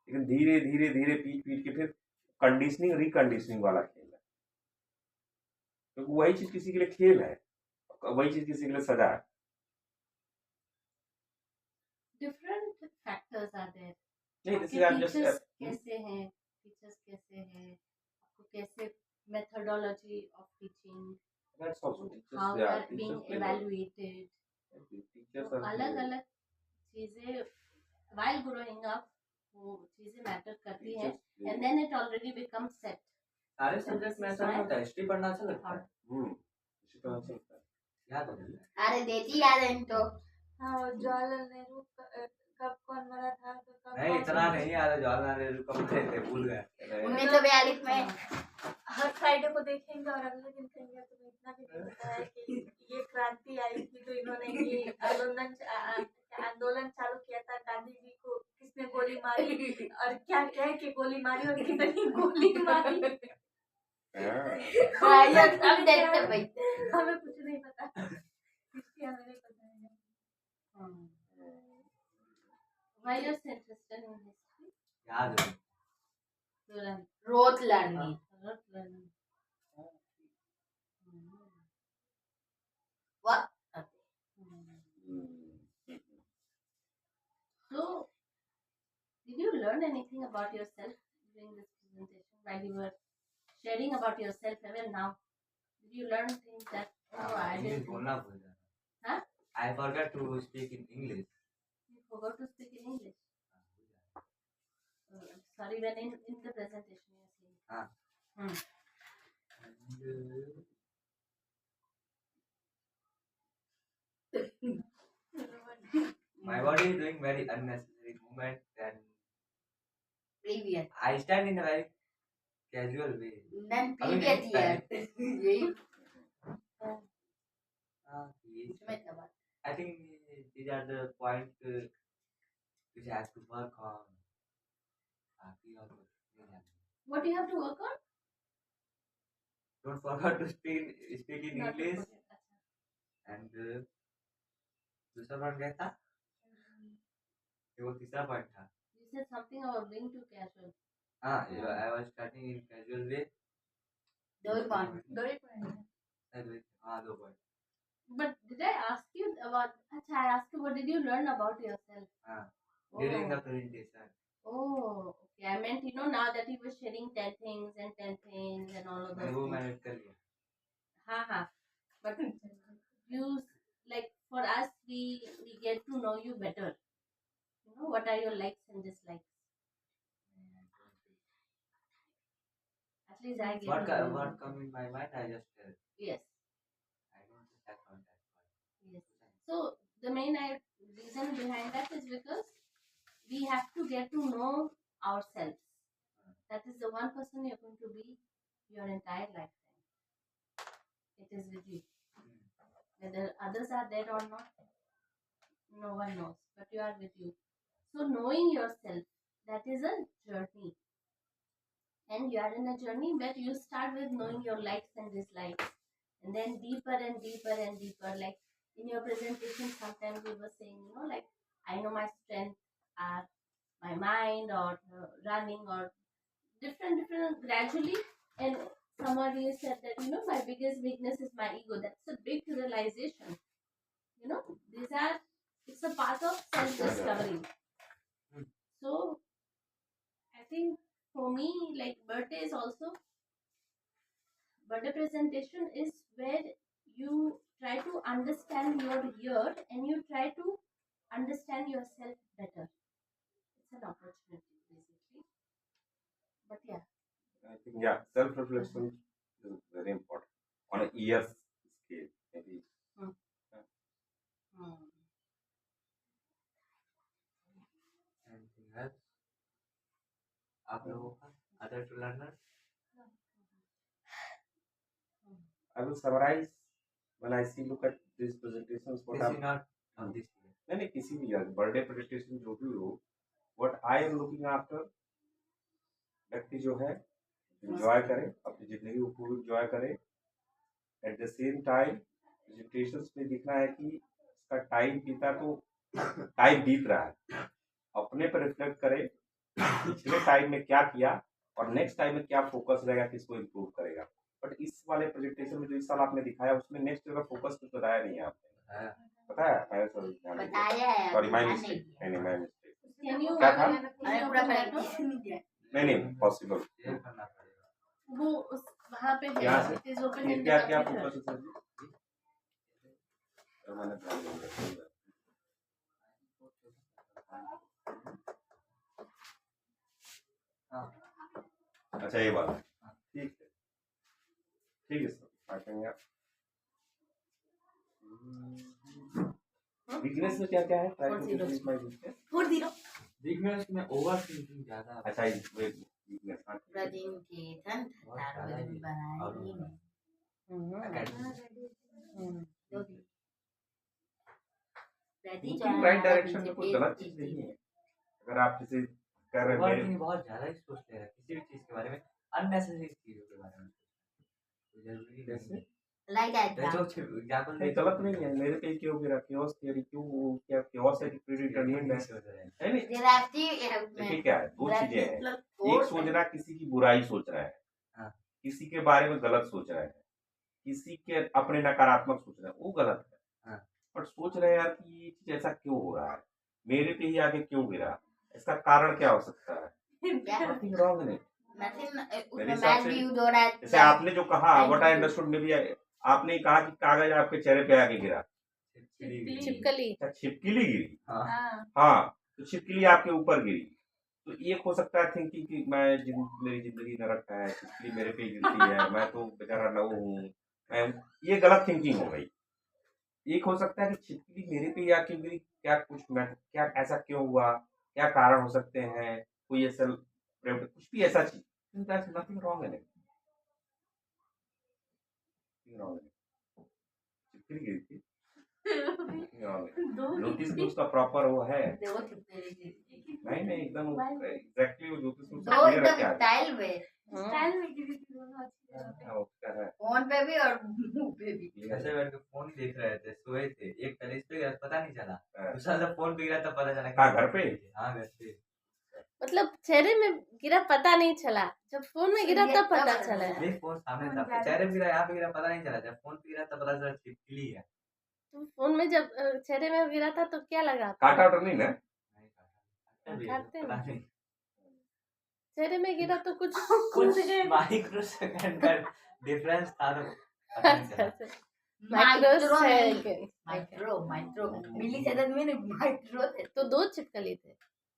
लेकिन धीरे धीरे धीरे पीट पीट के फिर कंडीशनिंग रिकंडीशनिंग वाला खेल है, क्योंकि वही चीज किसी के लिए खेल है, वही चीज किसी के लिए सजा है। Different factors are there. नहीं, आपके this is I'm teachers just कैसे हैं, टीचर्स कैसे हैं, आपको कैसे methodology of teaching, that's also teachers, how they yeah, are being teachers play role. evaluated, Teachers तो are अलग play अलग चीजें while growing up वो चीजें मैटर करती हैं, role. and then it already becomes set. सारे सब्जेक्ट में ऐसा नहीं होता है, हिस्ट्री पढ़ना अच्छा लगता है, इसी तरह से होता है। याद हो जाता है। अरे देती याद है इनको, हाँ और जवाहरलाल नेहरू कब कौन मरा था तो कब नहीं कौन इतना नहीं याद है, जवाहरलाल नेहरू कब थे भूल गए। 1942 में हर फ्राइडे को देखेंगे और अगले दिन कहेंगे तुम्हें इतना भी नहीं पता है कि ये क्रांति आई थी तो इन्होंने ये आंदोलन चालू किया था, गांधी जी को किसने गोली मारी और क्या कह के गोली मारी और कितनी गोली मारी। ये सब देखते भाई, हमें कुछ नहीं पता, हिस्ट्री हमें नहीं पता है। Why you're so interested in history? याद है। Turan. Rote learning, what So, did you learn anything about yourself during this presentation while you were sharing about yourself even now? Did you learn things that I English didn't? बोलना भूल जाता। Huh? I forgot to speak in English. You forgot to speak in English. Sorry, when in the presentation you're saying. Ah. Hmm. My body is doing very unnecessary movement, and Previous. I stand in a very casual way. Then I mean, previous next year. यही yes. उसमें था बात. I think these are the points which I have to work on. What do you have to work on? Don't forget to speak in Not to English. forget. अच्छा. And दूसरा point क्या था? ये वो तीसरा पॉइंट था. You said something about being too casual. हाँ, I was starting in casual way. दो ही point. हाँ, 2 point. But did I ask you about? अच्छा, I asked you what did you learn about yourself? हाँ, during Oh. the presentation. Oh, okay. I meant now that he was sharing 10 things and 10 things and all of those वो things. मैंने कर लिया. हाँ. But you like for us, we get to know you better. What are your likes and dislikes? At least I get What to know. what come in my mind, I just tell. Yes. I don't act on that one. Yes. So the main reason behind that is because we have to get to know ourselves. That is the one person you're going to be your entire lifetime. It is with you. Whether others are there or not, no one knows. But you are with you. So knowing yourself, that is a journey. And you are in a journey where you start with knowing your likes and dislikes. And then deeper and deeper and deeper. Like in your presentation, sometimes you were saying, like I know my strengths are my mind or running or different gradually. And somebody said that, my biggest weakness is my ego. That's a big realization. It's a part of self-discovery. So I think for me, like birthday presentation is where you try to understand your year and you try to understand yourself better. It's an opportunity, basically. But yeah. I think, yeah, self-reflection is very important on a year's scale, maybe. Anything else? आप लोगों का other to learners? I will summarize when I look at these presentations. What This I'm is not of this year. नहीं किसी भी यार birthday presentation जो भी हो, what I am looking after, व्यक्ति जो है एंजॉय करे, अपनी जिंदगी को पूरी एंजॉय करे. At the same time presentations में दिखना है कि इसका टाइम बीता तो टाइम बीत रहा है, अपने पर रिफ्लेक्ट करे पिछले टाइम में क्या किया और नेक्स्ट टाइम में क्या फोकस रहेगा, किसको इम्प्रूव करेगा. बट इस वाले प्रेजेंटेशन में जो इस साल आपने दिखाया उसमें नेक्स्ट ईयर का फोकस कुछ बताया नहीं है आपने. बताया मैंने सॉरी माय मिस्टेक. नहीं माय मिस्टेक. क्या था? नहीं पॉसिबल. वो वहाँ पे है. यहाँ से It is open in the क्या क्या computer. फोकस है सर जी? मैंने ध्यान नहीं दिया. अच्छा ये बात है. ठीक है सर. काटेंगे. वीकनेस में क्या क्या है? Try to decrease my weakness. 4-0. Weakness में ओवर थिंकिंग ज्यादा. अच्छा वीकनेस. Presentation taruh बनाएगी. राइट डायरेक्शन में कोई गलत चीज नहीं है. अगर आप किसी कर रहे हैं बहुत ज्यादा ही सोचते हैं किसी भी चीज के बारे में, अननेसेसरी चीजों के बारे में. जरूरी कैसे like जो example. एग्जांपल नहीं गलत नहीं है. मेरे पे क्यों गिरा केओस थियरी क्यों क्या केओस है कि प्रीडिटरमाइंड है नहीं. देखिए क्या है, दो चीजें हैं. एक सोचना किसी की बुराई सोच रहा है, किसी के बारे में गलत सोच रहा है, किसी के अपने नकारात्मक सोच रहा है, वो गलत है. पर सोच रहे हैं यार कि ये चीज ऐसा क्यों हो रहा है, मेरे पे ही आगे क्यों गिरा, इसका कारण क्या हो सकता है. नथिंग रॉन्ग नहीं. मेरे हिसाब से जैसे आपने जो कहा व्हाट आई अंडरस्टूड में भी आपने कहा कि कागज आपके चेहरे पे आके गिरा. छिपकली. अच्छा छिपकली गिरी. हाँ. हाँ तो छिपकली आपके ऊपर गिरी तो एक हो सकता है थिंकिंग कि मेरी जिंदगी नरक है, छिपकली मेरे पे गिरती है, मैं तो बेचारा नऊ हूँ, मैं, ये गलत थिंकिंग हो गई। एक हो सकता है कि छिपकली मेरे पे या क्यों गिरी, क्या ऐसा क्यों हुआ, क्या कारण हो सकते हैं, कोई ऐसा कुछ भी ऐसा चीज, नथिंग रॉन्ग है, छिपकली गिरी थी, ज्योतिष में उसका प्रॉपर वो है, दो छिपकली थी। नहीं एकदम एग्जैक्टली वो ज्योतिष में उसका दो clear है एकदम क्या है। स्टाइल में, स्टाइल में गिरी थी दोनों अच्छी जगह पे। हाँ, उसका है। फोन पे भी और मुंह पे भी। ऐसे बैठ के फोन ही देख रहे थे, सोए थे, एक पहले इस पे गिरा, पता नहीं चला, हाँ। दूसरा जब फोन पे गिरा तब पता चला हाँ, घर पे? हाँ घर पे। मतलब चेहरे में गिरा पता नहीं चला, जब फोन में गिरा तब पता चला है। देख फोन सामने था, चेहरे पे गिरा, यहाँ पे गिरा, पता नहीं चला, जब फोन पे गिरा तब पता चला छिपकली है। तो फोन में जब चेहरे में गिरा था तो क्या लगा आपको? काटा वाटा नहीं ना? नहीं काटा। अभी काटते पता नहीं। नहीं, चेहरे में गिरा तो कुछ कुछ माइक्रो सेकंड का डिफरेंस था तो पता नहीं अच्छा चला। माइक्रो नहीं, सेकंड। माइक्रो मिली सेकंड में नहीं, माइक्रो थे। तो दो छिपकली थे,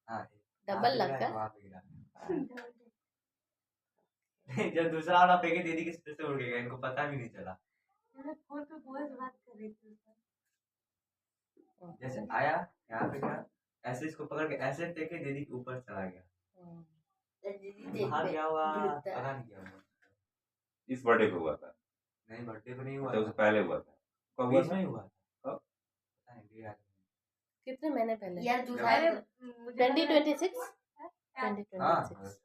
हाँ, डबल यहाँ पे गिरा, लगा। वहाँ पे गिरा। जब दूसरा वाला फेंके दीदी किस तरह से उड़ गया, इनको पता भी नहीं चला। मैंने फोन पे बहुत बात कर रही थी उससे। जैसे आया यहाँ पे गिरा, ऐसे इसको पकड़ के ऐसे फेंके, दीदी के ऊपर चला गया, बाहर गया हुआ, पता नहीं क्या हुआ। इस बर्थडे पे हुआ था? नहीं बर्थडे पे नहीं हुआ तो उससे था, पहले हुआ था? कब हुआ बीच था? में ही हुआ था। कब? पता नहीं, बिहार में। कितने महीने पहले? यार जो अरे शायद मुझे लगा- 2026 हाँ 2026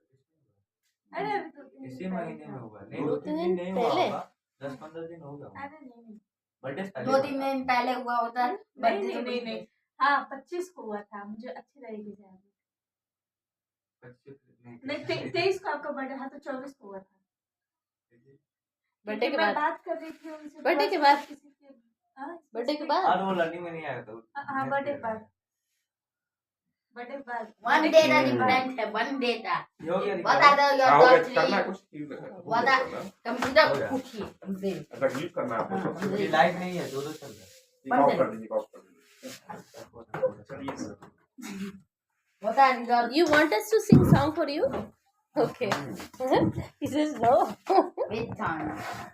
अरे अभी तो इसी महीने में हुआ, नहीं दो 2-3 दिन दिन नहीं हुआ पहले। होगा, 10-15 दिन हो गया। अरे नहीं बर्थडे से पहले 2-3 दिन पहले हुआ होता है। नहीं नहीं नहीं नहीं हाँ 25 को हुआ था, मुझे अच्छी तरीके से याद है। नहीं 23 को आपका बर्थडे, हाँ तो 24 को हुआ था। बर्थडे के मैं बाद बात कर रही थी उनसे, बर्थडे के बस बाद? किसी के हाँ, बर्थडे के specific- बाद? और वो लर्निंग में नहीं आया था, हाँ बर्थडे के बाद, बर्थडे के बाद। वन डे का डिफरेंस है, वन डे का। ये हो गया बता दो हाँ, योर हो गया, डॉट करना है थ्री कुछ चीज बता करना। कंप्यूटर हो गया। पूछिए हमसे। अच्छा यूज करना है आपको सब। ये लाइट नहीं है, दो चल रहा ये ऑफ कर दीजिए, ऑफ कर दीजिए। है। चलिए सर। बता your You want us to sing song for you? Okay. He says no. With song